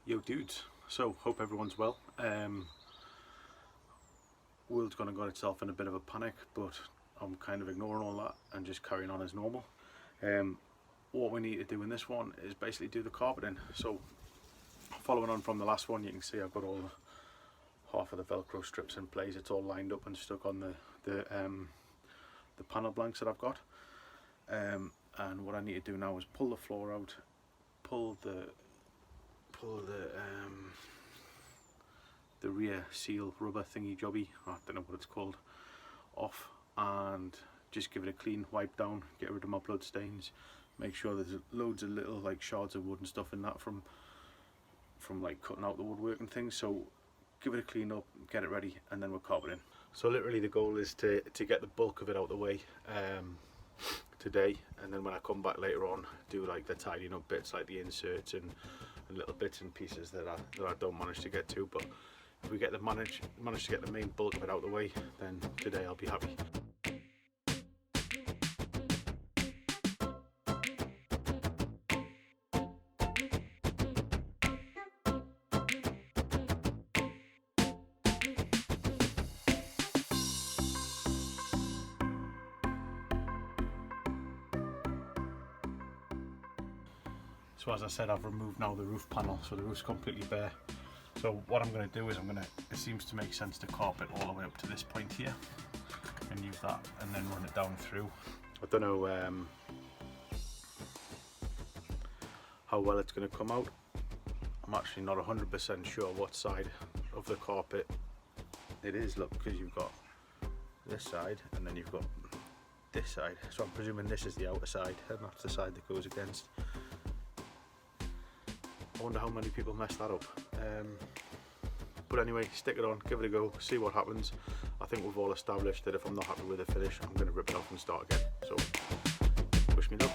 Yo dudes, so hope everyone's well. World's gonna got itself in a bit of a panic, but I'm kind of ignoring all that and just carrying on as normal. What we need to do in this one is basically do the carpeting. So following on from the last one, you can see I've got all half of the Velcro strips in place. It's all lined up and stuck on the panel blanks that I've got. And what I need to do now is pull the floor out, pull the rear seal rubber thingy jobby, I don't know what it's called, off, and just give it a clean wipe down, get rid of my blood stains, make sure there's loads of little like shards of wood and stuff in that from like cutting out the woodwork and things. So give it a clean up, get it ready, and then we're carpeting. So literally the goal is to get the bulk of it out the way today, and then when I come back later on, do like the tidying up bits like the inserts and little bits and pieces that I don't manage to get to. But if we get the manage to get the main bulk of it out the way, then today I'll be happy. So as I said, I've removed now the roof panel, so the roof's completely bare. So what I'm going to do is it seems to make sense to carpet all the way up to this point here and use that and then run it down through. I don't know how well it's going to come out. I'm actually not 100% sure what side of the carpet it is, look, because you've got this side and then you've got this side. So I'm presuming this is the outer side and that's the side that goes against. I wonder how many people mess that up. But anyway, stick it on, give it a go, see what happens. I think we've all established that if I'm not happy with the finish, I'm going to rip it off and start again. So, wish me luck.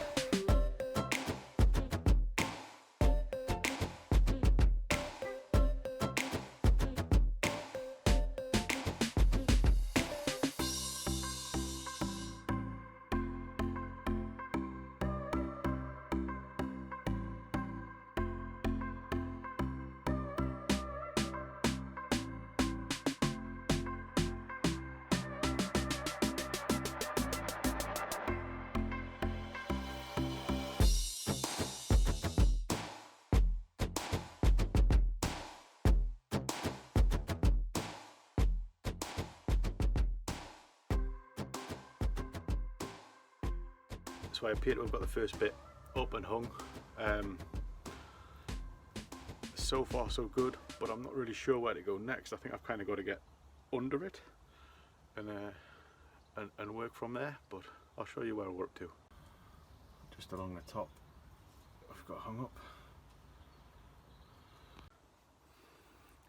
So I appear to have got the first bit up and hung. So far so good, but I'm not really sure where to go next. I think I've kind of got to get under it and work from there, but I'll show you where I work to. Just along the top I've got hung up.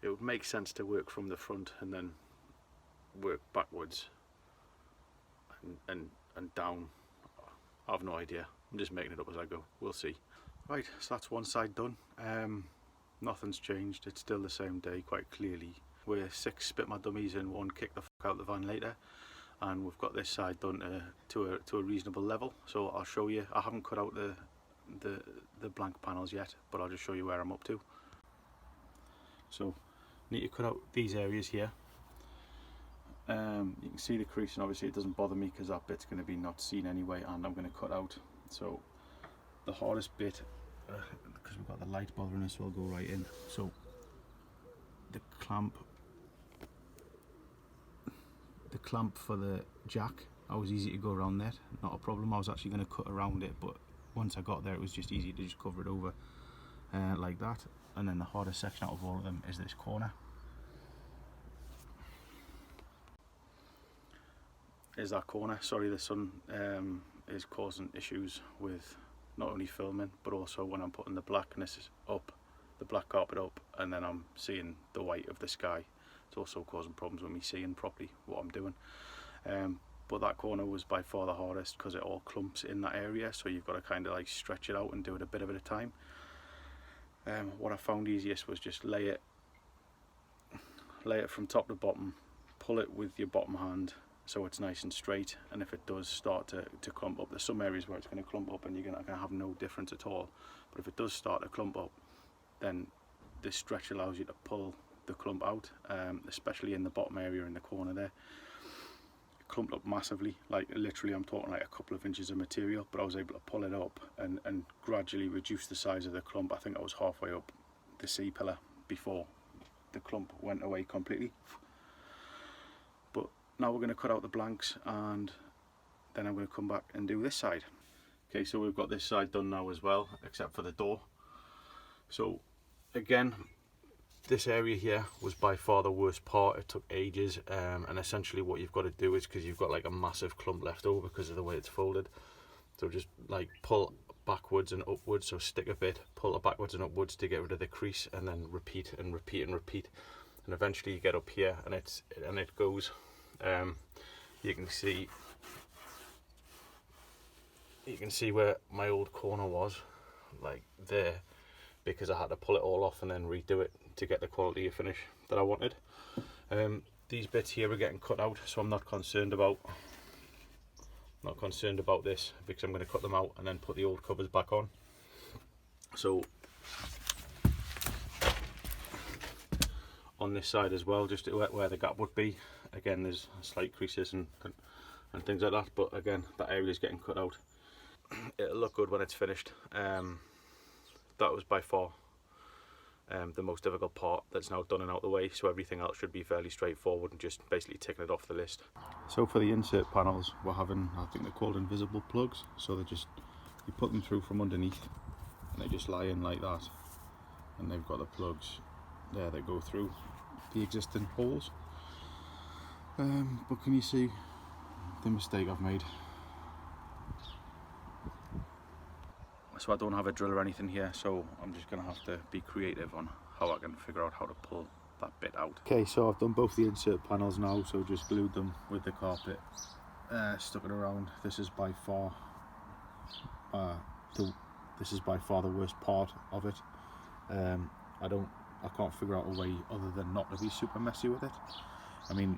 It would make sense to work from the front and then work backwards and down. I have no idea, I'm just making it up as I go, we'll see. Right, so that's one side done. Nothing's changed, it's still the same day quite clearly. We're 6 spit my dummies and 1 kick the fuck out the van later, and we've got this side done to a reasonable level. So I'll show you. I haven't cut out the blank panels yet, but I'll just show you where I'm up to. So need to cut out these areas here. You can see the crease, and obviously it doesn't bother me because that bit's going to be not seen anyway, and I'm going to cut out. So the hardest bit, because we've got the light bothering us, so I'll go right in. So the clamp for the jack, that was easy to go around that, not a problem. I was actually going to cut around it, but once I got there it was just easy to just cover it over like that. And then the hardest section out of all of them is this corner. Is that corner. Sorry, the sun is causing issues with not only filming but also when I'm putting the blackness up, the black carpet up, and then I'm seeing the white of the sky. It's also causing problems with me seeing properly what I'm doing. But that corner was by far the hardest because it all clumps in that area, so you've got to kind of like stretch it out and do it a bit at a time. What I found easiest was just lay it from top to bottom, pull it with your bottom hand so it's nice and straight, and if it does start to clump up, there's some areas where it's going to clump up and you're going to have no difference at all, but if it does start to clump up, then this stretch allows you to pull the clump out, especially in the bottom area in the corner there. It clumped up massively, like literally I'm talking like a couple of inches of material, but I was able to pull it up and gradually reduce the size of the clump. I think I was halfway up the C-pillar before the clump went away completely. But now we're going to cut out the blanks, and then I'm going to come back and do this side. Okay, so we've got this side done now as well, except for the door. So again, this area here was by far the worst part. It took ages, and essentially what you've got to do is, because you've got like a massive clump left over because of the way it's folded, so just like pull backwards and upwards, so stick a bit, pull it backwards and upwards to get rid of the crease, and then repeat and repeat and repeat, and eventually you get up here and it goes. You can see where my old corner was, like there, because I had to pull it all off and then redo it to get the quality of finish that I wanted. These bits here are getting cut out, so I'm not concerned about this, because I'm going to cut them out and then put the old covers back on. So on this side as well, just where the gap would be, again there's slight creases and things like that, but again that area is getting cut out. It'll look good when it's finished. That was by far the most difficult part that's now done and out the way, so everything else should be fairly straightforward and just basically ticking it off the list. So for the insert panels, we're having, I think they're called invisible plugs, so they're just, you put them through from underneath and they just lie in like that, and they've got the plugs there that go through the existing holes. But can you see the mistake I've made? So I don't have a drill or anything here, so I'm just going to have to be creative on how I can figure out how to pull that bit out. Okay, so I've done both the insert panels now, so just glued them with the carpet, stuck it around. This is by far the worst part of it. I can't figure out a way other than not to be super messy with it. I mean,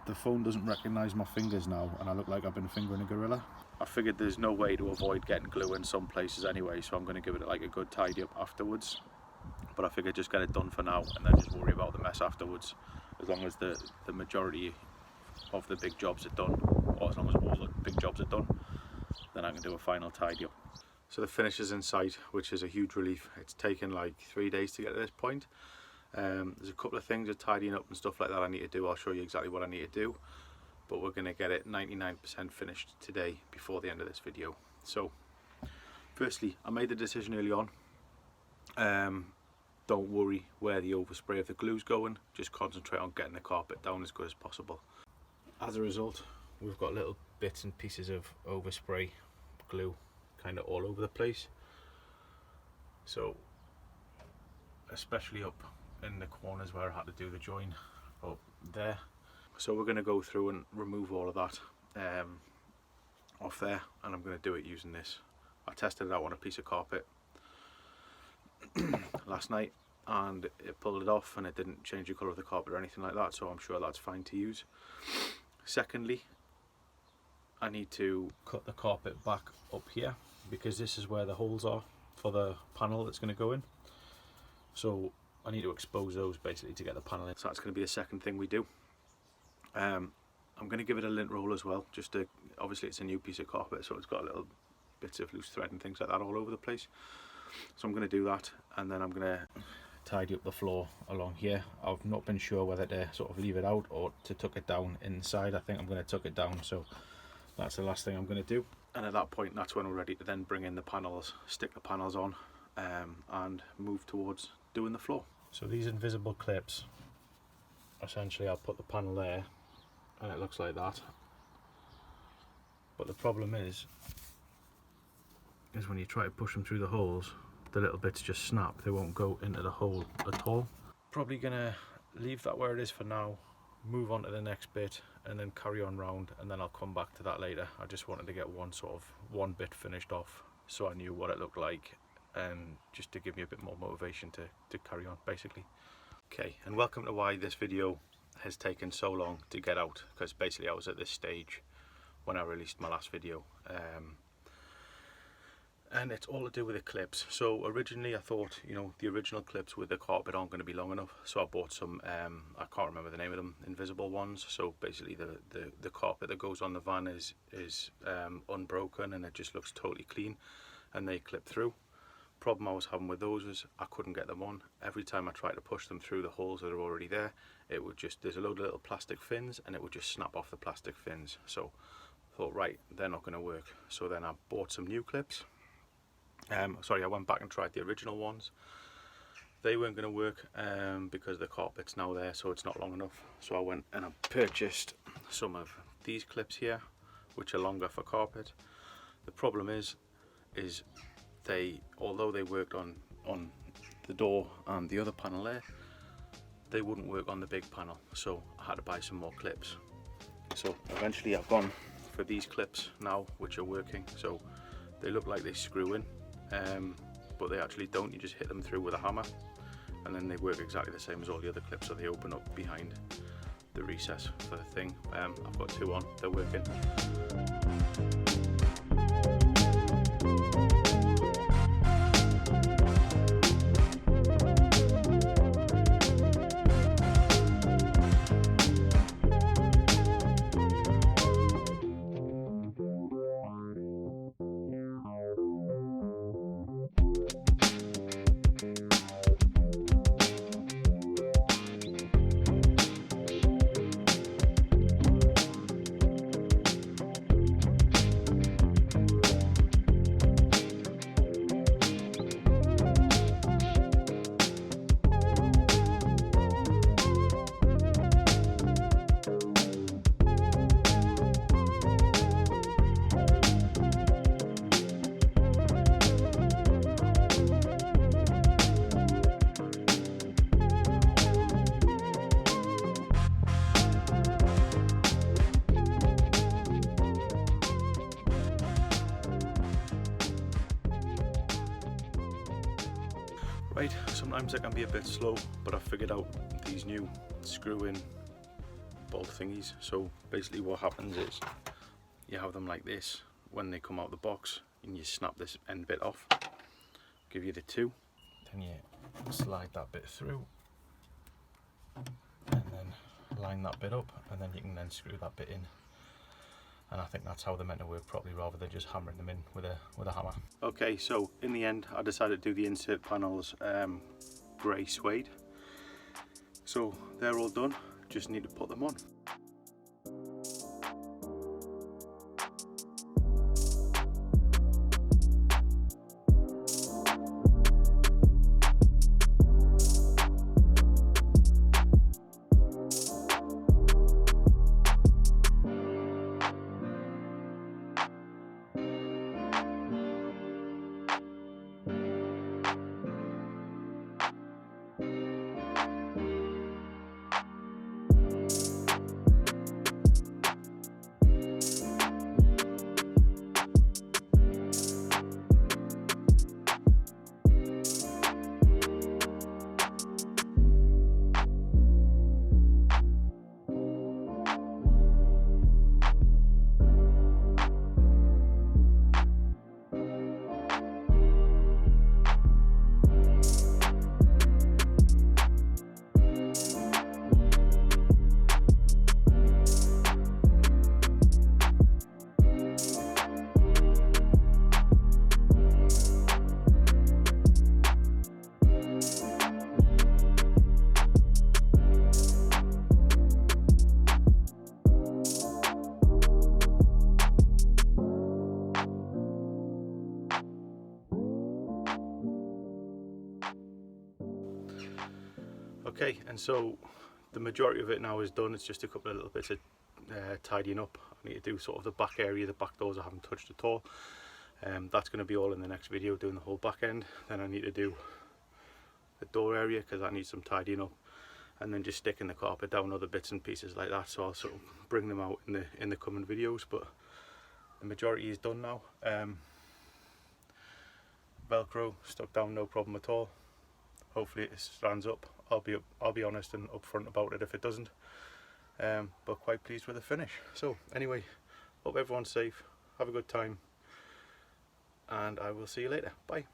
the phone doesn't recognise my fingers now, and I look like I've been fingering a gorilla. I figured there's no way to avoid getting glue in some places anyway, so I'm going to give it like a good tidy up afterwards. But I figured just get it done for now and then just worry about the mess afterwards. As long as the majority of the big jobs are done, or as long as all the big jobs are done, then I can do a final tidy up. So the finish is in sight, which is a huge relief. It's taken like 3 days to get to this point. There's a couple of things of tidying up and stuff like that I need to do. I'll show you exactly what I need to do, but we're going to get it 99% finished today before the end of this video. So firstly, I made the decision early on, don't worry where the overspray of the glue's going, just concentrate on getting the carpet down as good as possible. As a result, we've got little bits and pieces of overspray glue kind of all over the place, so especially up in the corners where I had to do the join up there. So we're going to go through and remove all of that off there, and I'm going to do it using this. I tested it out on a piece of carpet last night, and it pulled it off and it didn't change the colour of the carpet or anything like that, so I'm sure that's fine to use. Secondly, I need to cut the carpet back up here, because this is where the holes are for the panel that's going to go in. So I need to expose those basically to get the panel in. So that's going to be the second thing we do. I'm going to give it a lint roll as well, just to, obviously it's a new piece of carpet, so it's got little bits of loose thread and things like that all over the place. So I'm going to do that, and then I'm going to tidy up the floor along here. I've not been sure whether to sort of leave it out or to tuck it down inside. I think I'm going to tuck it down, so that's the last thing I'm going to do. And at that point, that's when we're ready to then bring in the panels, stick the panels on, and move towards doing the floor. So these invisible clips, essentially I'll put the panel there and it looks like that, but the problem is when you try to push them through the holes, the little bits just snap, they won't go into the hole at all. Probably gonna leave that where it is for now, move on to the next bit and then carry on round, and then I'll come back to that later. I just wanted to get one bit finished off so I knew what it looked like, and just to give me a bit more motivation to carry on basically. Okay, and welcome to why this video has taken so long to get out, because basically I was at this stage when I released my last video. and it's all to do with the clips. So originally I thought, you know, the original clips with the carpet aren't going to be long enough, so I bought some I can't remember the name of them, invisible ones. So basically the carpet that goes on the van is unbroken, and it just looks totally clean, and they clip through. Problem I was having with those was I couldn't get them on. Every time I tried to push them through the holes that are already there, it would just, there's a load of little plastic fins, and it would just snap off the plastic fins. So I thought, right, they're not going to work. So then I bought some new clips. Sorry, I went back and tried the original ones. They weren't going to work because the carpet's now there, so it's not long enough. So I went and I purchased some of these clips here, which are longer for carpet. The problem is they, although they worked on the door and the other panel there, they wouldn't work on the big panel, so I had to buy some more clips. So eventually I've gone for these clips now, which are working. So they look like they screw in, but they actually don't. You just hit them through with a hammer, and then they work exactly the same as all the other clips, so they open up behind the recess for the thing. I've got two on, they're working. Right, sometimes they can be a bit slow, but I figured out these new screw-in bolt thingies. So basically what happens is you have them like this when they come out of the box, and you snap this end bit off, give you the two, then you slide that bit through, and then line that bit up, and then you can then screw that bit in. And I think that's how they're meant to work properly, rather than just hammering them in with a hammer. Okay, so in the end I decided to do the insert panels grey suede. So they're all done, just need to put them on. Okay, and so the majority of it now is done. It's just a couple of little bits of tidying up. I need to do sort of the back area, the back doors I haven't touched at all. That's going to be all in the next video, doing the whole back end. Then I need to do the door area because that needs some tidying up, and then just sticking the carpet down, other bits and pieces like that. So I'll sort of bring them out in the coming videos, but the majority is done now. Velcro stuck down, no problem at all. Hopefully it stands up. I'll be honest and upfront about it if it doesn't. But quite pleased with the finish. So anyway, hope everyone's safe, have a good time, and I will see you later. Bye.